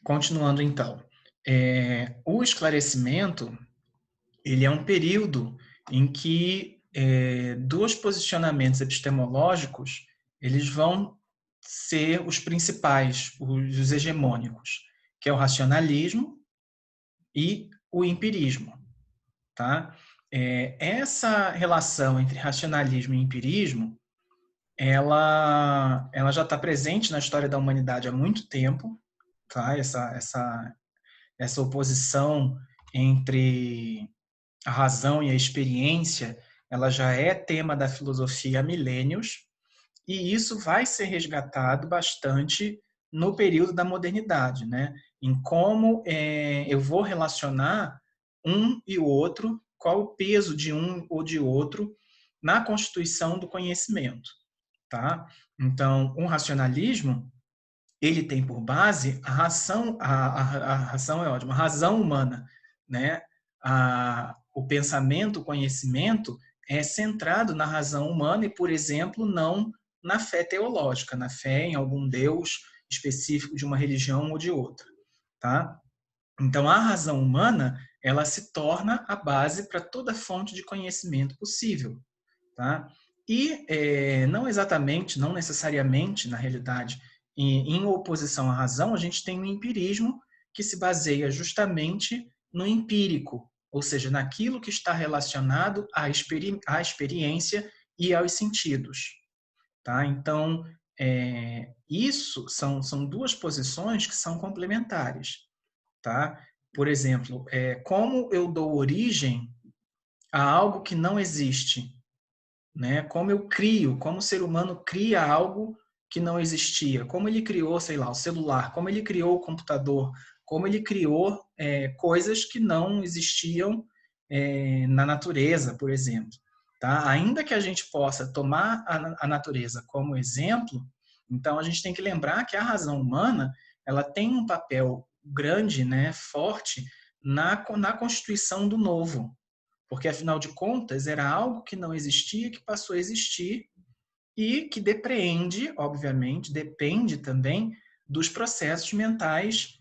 Continuando então, o esclarecimento, ele é um período em que dois posicionamentos epistemológicos, eles vão ser os principais, os hegemônicos, que é o racionalismo e o empirismo, tá? Essa relação entre racionalismo e empirismo, ela já está presente na história da humanidade há muito tempo, tá? Essa oposição entre a razão e a experiência, ela já é tema da filosofia há milênios, e isso vai ser resgatado bastante no período da modernidade, né? Em como eu vou relacionar um e o outro, qual o peso de um ou de outro na constituição do conhecimento, tá? Então, um racionalismo, ele tem por base a razão, a razão é ótima, a razão humana, né? O pensamento, o conhecimento é centrado na razão humana e, por exemplo, não na fé teológica, na fé em algum Deus específico de uma religião ou de outra, tá? Então, a razão humana, ela se torna a base para toda fonte de conhecimento possível, tá? E não exatamente, não necessariamente, na realidade, em oposição à razão, a gente tem o empirismo, que se baseia justamente no empírico, ou seja, naquilo que está relacionado à experiência e aos sentidos. Tá? Então, isso são duas posições que são complementares. Tá? Por exemplo, como eu dou origem a algo que não existe, né? Como eu crio, como o ser humano cria algo que não existia, como ele criou, sei lá, o celular, como ele criou o computador, como ele criou coisas que não existiam na natureza, por exemplo. Tá? Ainda que a gente possa tomar a natureza como exemplo, então a gente tem que lembrar que a razão humana, ela tem um papel grande, né, forte na constituição do novo, porque afinal de contas era algo que não existia, que passou a existir e que depreende, obviamente, depende também dos processos mentais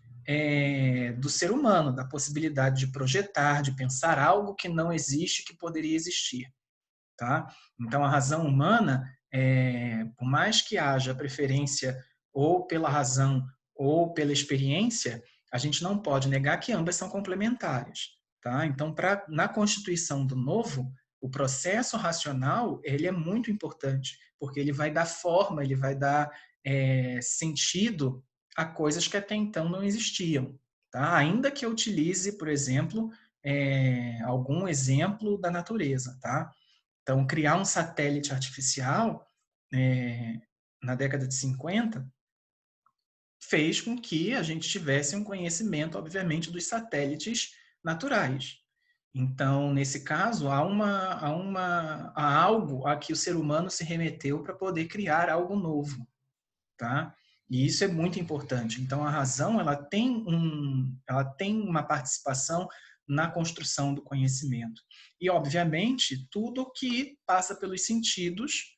do ser humano, da possibilidade de projetar, de pensar algo que não existe, que poderia existir, tá? Então a razão humana, por mais que haja preferência ou pela razão ou pela experiência, a gente não pode negar que ambas são complementares, tá? Então, na constituição do novo, o processo racional, ele é muito importante, porque ele vai dar forma, ele vai dar sentido a coisas que até então não existiam, tá? Ainda que eu utilize, por exemplo, algum exemplo da natureza, tá? Então, criar um satélite artificial na década de 50 fez com que a gente tivesse um conhecimento, obviamente, dos satélites naturais. Então, nesse caso, há algo a que o ser humano se remeteu para poder criar algo novo, tá? E isso é muito importante. Então, a razão, ela tem uma participação na construção do conhecimento. E, obviamente, tudo que passa pelos sentidos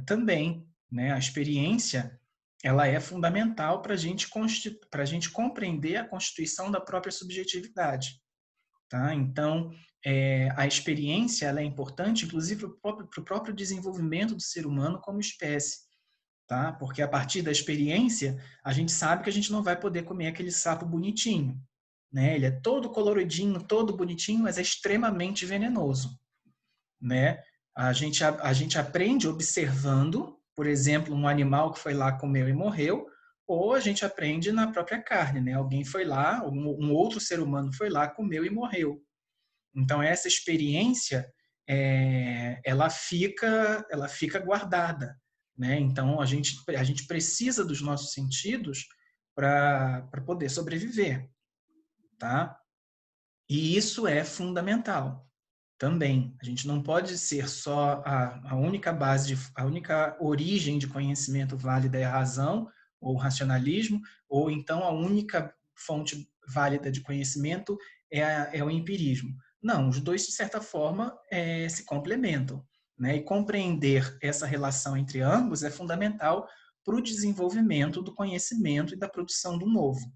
também, né? A experiência, ela é fundamental para a gente compreender a constituição da própria subjetividade, tá? Então, a experiência, ela é importante, inclusive, para o próprio desenvolvimento do ser humano como espécie, tá? Porque a partir da experiência, a gente sabe que a gente não vai poder comer aquele sapo bonitinho, né? Ele é todo coloridinho, todo bonitinho, mas é extremamente venenoso, né? A gente aprende observando, por exemplo, um animal que foi lá, comeu e morreu, ou a gente aprende na própria carne, né? Alguém foi lá, um outro ser humano foi lá, comeu e morreu. Então essa experiência ela fica guardada, né? Então a gente precisa dos nossos sentidos para poder sobreviver, tá? E isso é fundamental também. A gente não pode ser só a única base, a única origem de conhecimento válida é a razão ou o racionalismo, ou então a única fonte válida de conhecimento é o empirismo. Não, os dois, de certa forma, se complementam, né? E compreender essa relação entre ambos é fundamental para o desenvolvimento do conhecimento e da produção do novo.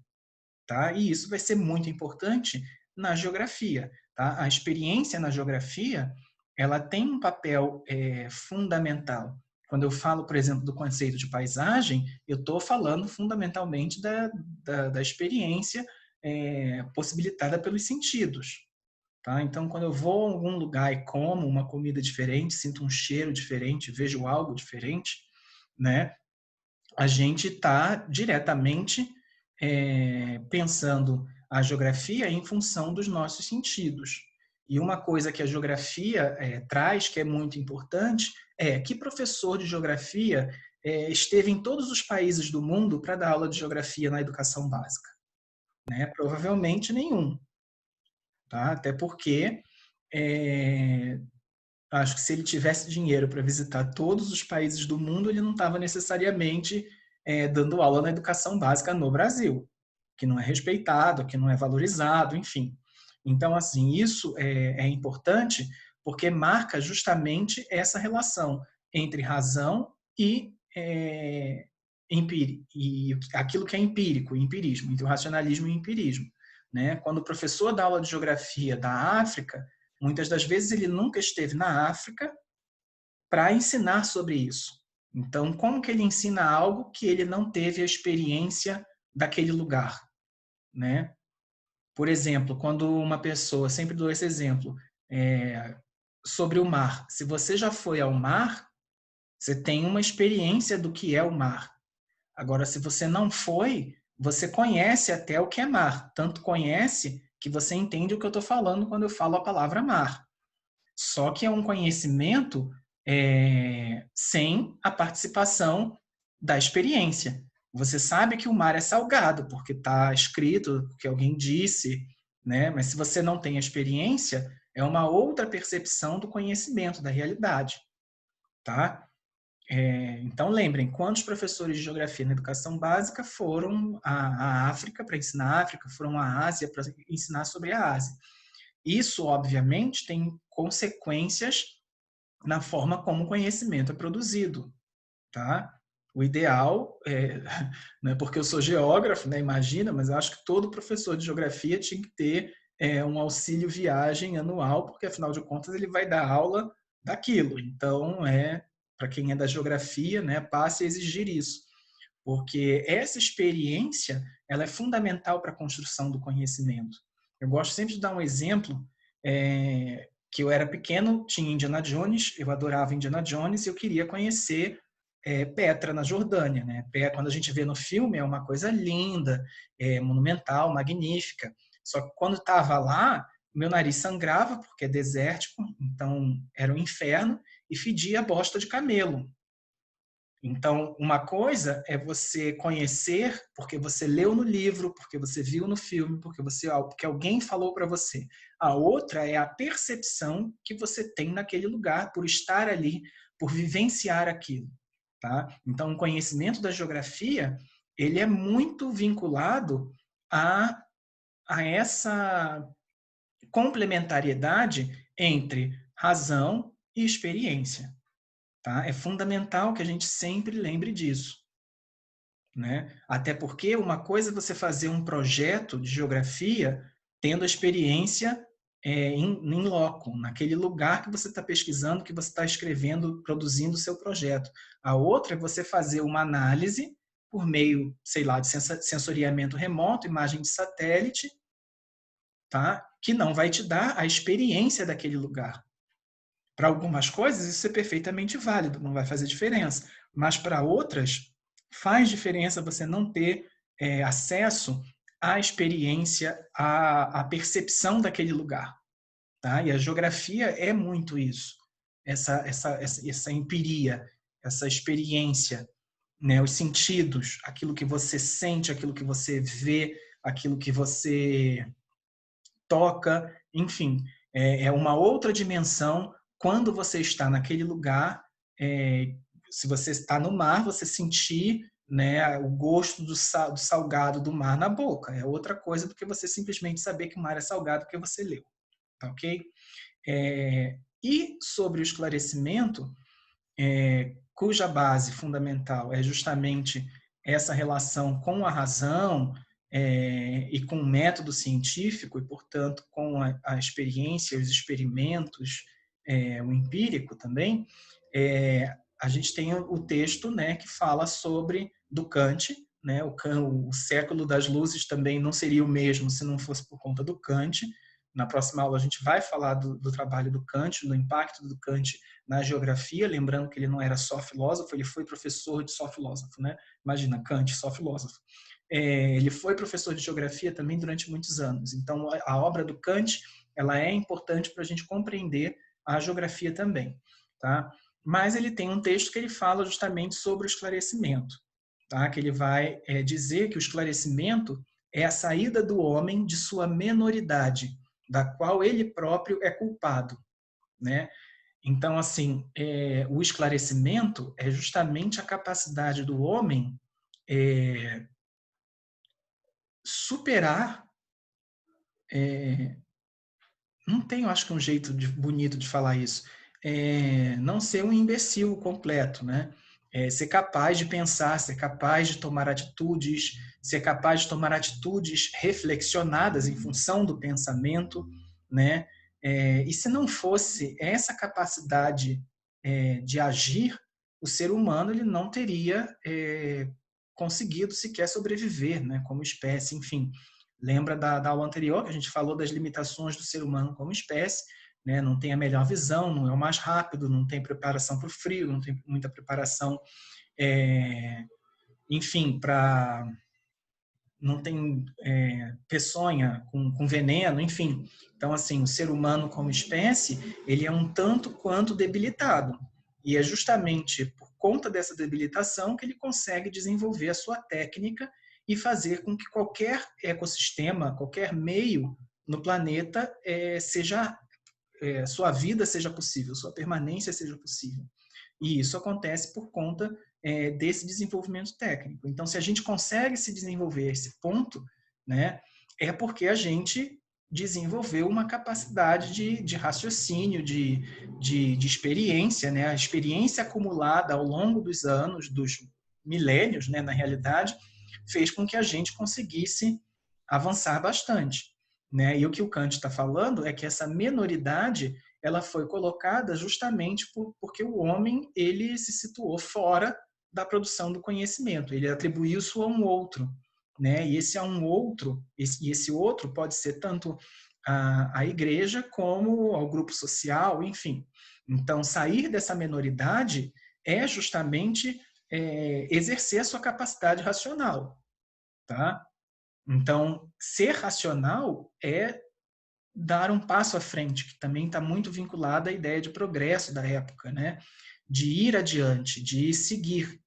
Tá? E isso vai ser muito importante na geografia. Tá? A experiência na geografia, ela tem um papel fundamental. Quando eu falo, por exemplo, do conceito de paisagem, eu estou falando fundamentalmente da experiência possibilitada pelos sentidos. Tá? Então, quando eu vou a algum lugar e como uma comida diferente, sinto um cheiro diferente, vejo algo diferente, né? A gente está diretamente pensando a geografia em função dos nossos sentidos. E uma coisa que a geografia traz, que é muito importante, é que professor de geografia esteve em todos os países do mundo para dar aula de geografia na educação básica. Né? Provavelmente nenhum. Tá? Até porque acho que se ele tivesse dinheiro para visitar todos os países do mundo, ele não estava necessariamente dando aula na educação básica no Brasil, que não é respeitado, que não é valorizado, enfim. Então, assim, isso é importante porque marca justamente essa relação entre razão e aquilo que é empírico, empirismo, entre o racionalismo e o empirismo. Né? Quando o professor dá aula de geografia da África, muitas das vezes ele nunca esteve na África para ensinar sobre isso. Então, como que ele ensina algo que ele não teve a experiência daquele lugar, né? Por exemplo, quando uma pessoa, sempre dou esse exemplo, sobre o mar. Se você já foi ao mar, você tem uma experiência do que é o mar. Agora, se você não foi, você conhece até o que é mar. Tanto conhece que você entende o que eu estou falando quando eu falo a palavra mar. Só que é um conhecimento sem a participação da experiência. Você sabe que o mar é salgado, porque está escrito, porque alguém disse, né? Mas se você não tem a experiência, é uma outra percepção do conhecimento, da realidade. Tá? Então, lembrem, quantos professores de geografia na educação básica foram à África para ensinar a África, foram à Ásia para ensinar sobre a Ásia? Isso, obviamente, tem consequências na forma como o conhecimento é produzido, tá? O ideal, não é porque eu sou geógrafo, né, imagina, mas eu acho que todo professor de geografia tinha que ter um auxílio viagem anual, porque afinal de contas ele vai dar aula daquilo. Então, para quem é da geografia, né, passe a exigir isso, porque essa experiência ela é fundamental para a construção do conhecimento. Eu gosto sempre de dar um exemplo que eu era pequeno, tinha Indiana Jones, eu adorava Indiana Jones e eu queria conhecer Petra, na Jordânia. Né? Quando a gente vê no filme, é uma coisa linda, monumental, magnífica. Só que quando estava lá, meu nariz sangrava, porque é desértico, então era um inferno, e fedia bosta de camelo. Então, uma coisa é você conhecer porque você leu no livro, porque você viu no filme, porque alguém falou para você. A outra é a percepção que você tem naquele lugar por estar ali, por vivenciar aquilo, tá? Então, o conhecimento da geografia, ele é muito vinculado a essa complementariedade entre razão e experiência. Tá? É fundamental que a gente sempre lembre disso. Né? Até porque uma coisa é você fazer um projeto de geografia tendo a experiência em loco, naquele lugar que você está pesquisando, que você está escrevendo, produzindo o seu projeto. A outra é você fazer uma análise por meio, sei lá, de sensoriamento remoto, imagem de satélite, tá? Que não vai te dar a experiência daquele lugar. Para algumas coisas, isso é perfeitamente válido, não vai fazer diferença. Mas para outras, faz diferença você não ter acesso à experiência, à percepção daquele lugar. Tá? E a geografia é muito isso, essa empiria, essa experiência, né? Os sentidos, aquilo que você sente, aquilo que você vê, aquilo que você toca, enfim, é uma outra dimensão quando você está naquele lugar. Se você está no mar, você sentir, né, o gosto do salgado do mar na boca. É outra coisa do que você simplesmente saber que o mar é salgado porque você leu. Tá, ok? E sobre o esclarecimento, cuja base fundamental é justamente essa relação com a razão e com o método científico e, portanto, com a experiência, os experimentos, o empírico também, a gente tem o texto, né, que fala sobre do Kant, né, o século das luzes também não seria o mesmo se não fosse por conta do Kant. Na próxima aula a gente vai falar do trabalho do Kant, do impacto do Kant na geografia, lembrando que ele não era só filósofo, ele foi professor de só filósofo, né? Imagina, Kant, só filósofo. Ele foi professor de geografia também durante muitos anos. Então, a obra do Kant, ela é importante para a gente compreender a geografia também, tá? Mas ele tem um texto que ele fala justamente sobre o esclarecimento, tá? Que ele vai dizer que o esclarecimento é a saída do homem de sua menoridade, da qual ele próprio é culpado, né? Então, assim, o esclarecimento é justamente a capacidade do homem superar. Não tenho, acho que um jeito bonito de falar isso. Não ser um imbecil completo, né? Ser capaz de pensar, ser capaz de tomar atitudes, ser capaz de tomar atitudes reflexionadas em função do pensamento, né? E se não fosse essa capacidade de agir, o ser humano ele não teria conseguido sequer sobreviver, né? Como espécie, enfim. Lembra da aula anterior, que a gente falou das limitações do ser humano como espécie, né? Não tem a melhor visão, não é o mais rápido, não tem preparação para o frio, não tem muita preparação, enfim, para... não tem peçonha com veneno, enfim. Então, assim, o ser humano como espécie, ele é um tanto quanto debilitado. E é justamente por conta dessa debilitação que ele consegue desenvolver a sua técnica e fazer com que qualquer ecossistema, qualquer meio no planeta sua vida seja possível, sua permanência seja possível. E isso acontece por conta desse desenvolvimento técnico. Então, se a gente consegue se desenvolver a esse ponto, né, é porque a gente desenvolveu uma capacidade de raciocínio, de experiência, né? A experiência acumulada ao longo dos anos, dos milênios, né, na realidade, fez com que a gente conseguisse avançar bastante, né? E o que o Kant está falando é que essa menoridade ela foi colocada justamente porque o homem ele se situou fora da produção do conhecimento, ele atribuiu isso a um outro, né? E esse a um outro, esse outro pode ser tanto a igreja como ao grupo social, enfim. Então, sair dessa menoridade é justamente exercer a sua capacidade racional, tá? Então, ser racional é dar um passo à frente, que também está muito vinculado à ideia de progresso da época, né? De ir adiante, de seguir,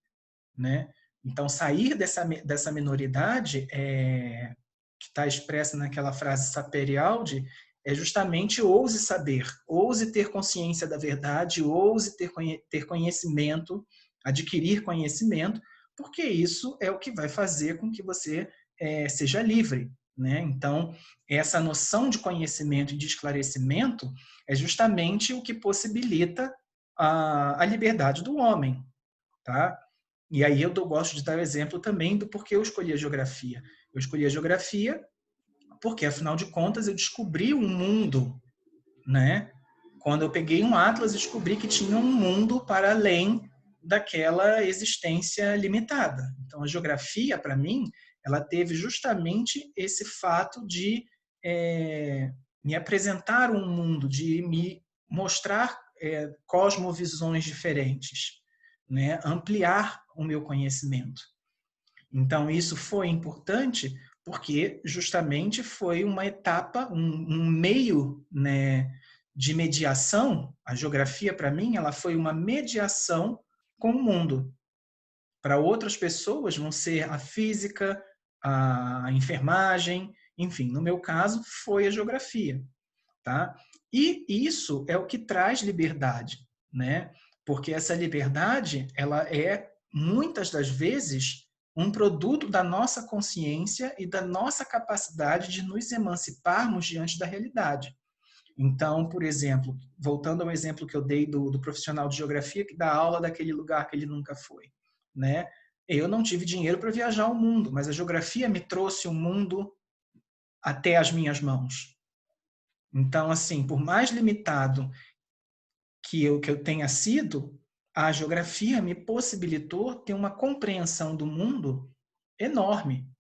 né? Então, sair dessa minoridade, que está expressa naquela frase sapere aude, é justamente ouse saber, ouse ter consciência da verdade, ouse ter conhecimento, adquirir conhecimento, porque isso é o que vai fazer com que você seja livre, né? Então, essa noção de conhecimento e de esclarecimento é justamente o que possibilita a liberdade do homem, tá? E aí eu gosto de dar o exemplo também do porquê eu escolhi a geografia. Eu escolhi a geografia porque, afinal de contas, eu descobri um mundo, né? Quando eu peguei um atlas, descobri que tinha um mundo para além daquela existência limitada. Então, a geografia, para mim, ela teve justamente esse fato de me apresentar um mundo, de me mostrar cosmovisões diferentes, né? Ampliar o meu conhecimento. Então, isso foi importante porque justamente foi uma etapa, um meio, né, de mediação. A geografia, para mim, ela foi uma mediação com o mundo. Para outras pessoas vão ser a física, a enfermagem, enfim, no meu caso foi a geografia, tá? E isso é o que traz liberdade, né? Porque essa liberdade, ela é muitas das vezes um produto da nossa consciência e da nossa capacidade de nos emanciparmos diante da realidade. Então, por exemplo, voltando ao exemplo que eu dei do profissional de geografia que dá aula daquele lugar que ele nunca foi, né? Eu não tive dinheiro para viajar ao mundo, mas a geografia me trouxe o mundo até as minhas mãos. Então, assim, por mais limitado que eu tenha sido, a geografia me possibilitou ter uma compreensão do mundo enorme,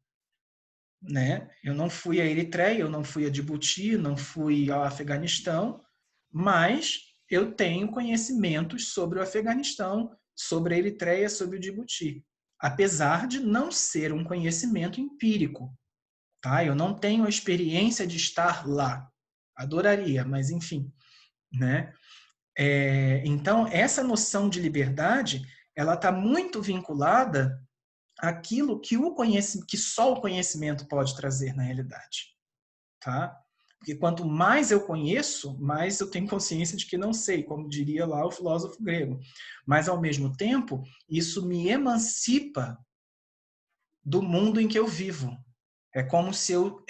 né? Eu não fui a Eritreia, eu não fui a Djibouti, não fui ao Afeganistão, mas eu tenho conhecimentos sobre o Afeganistão, sobre a Eritreia, sobre o Djibouti, apesar de não ser um conhecimento empírico, tá? Eu não tenho a experiência de estar lá. Adoraria, mas enfim, né? Então, essa noção de liberdade, ela está muito vinculada àquilo que que só o conhecimento pode trazer na realidade, tá? Porque quanto mais eu conheço, mais eu tenho consciência de que não sei, como diria lá o filósofo grego. Mas, ao mesmo tempo, isso me emancipa do mundo em que eu vivo. É como se eu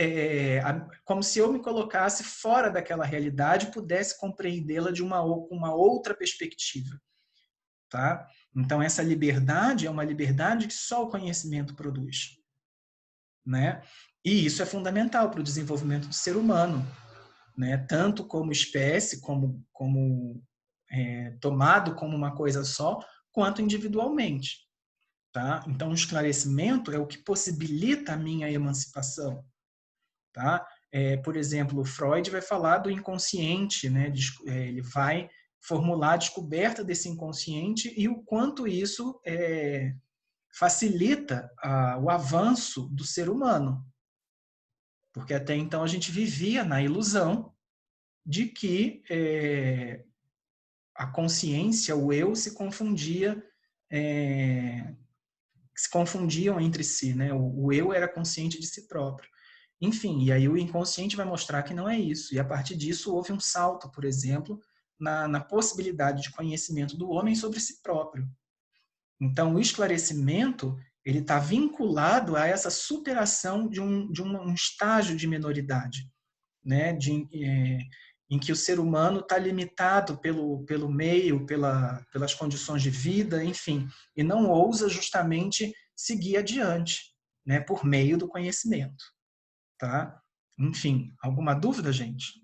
me colocasse fora daquela realidade e pudesse compreendê-la de uma outra perspectiva, tá? Então, essa liberdade é uma liberdade que só o conhecimento produz, né? E isso é fundamental para o desenvolvimento do ser humano, né? Tanto como espécie, tomado como uma coisa só, quanto individualmente, tá? Então, o esclarecimento é o que possibilita a minha emancipação, tá? Por exemplo, Freud vai falar do inconsciente, né? Ele vai formular a descoberta desse inconsciente e o quanto isso facilita o avanço do ser humano, porque até então a gente vivia na ilusão de que a consciência, o eu, se confundiam entre si, né? O eu era consciente de si próprio. Enfim, e aí o inconsciente vai mostrar que não é isso. E a partir disso houve um salto, por exemplo, na possibilidade de conhecimento do homem sobre si próprio. Então, o esclarecimento ele está vinculado a essa superação de um estágio de minoridade, né? Em que o ser humano está limitado pelo meio, pelas condições de vida, enfim, e não ousa justamente seguir adiante, né? Por meio do conhecimento. Tá? Enfim, alguma dúvida, gente?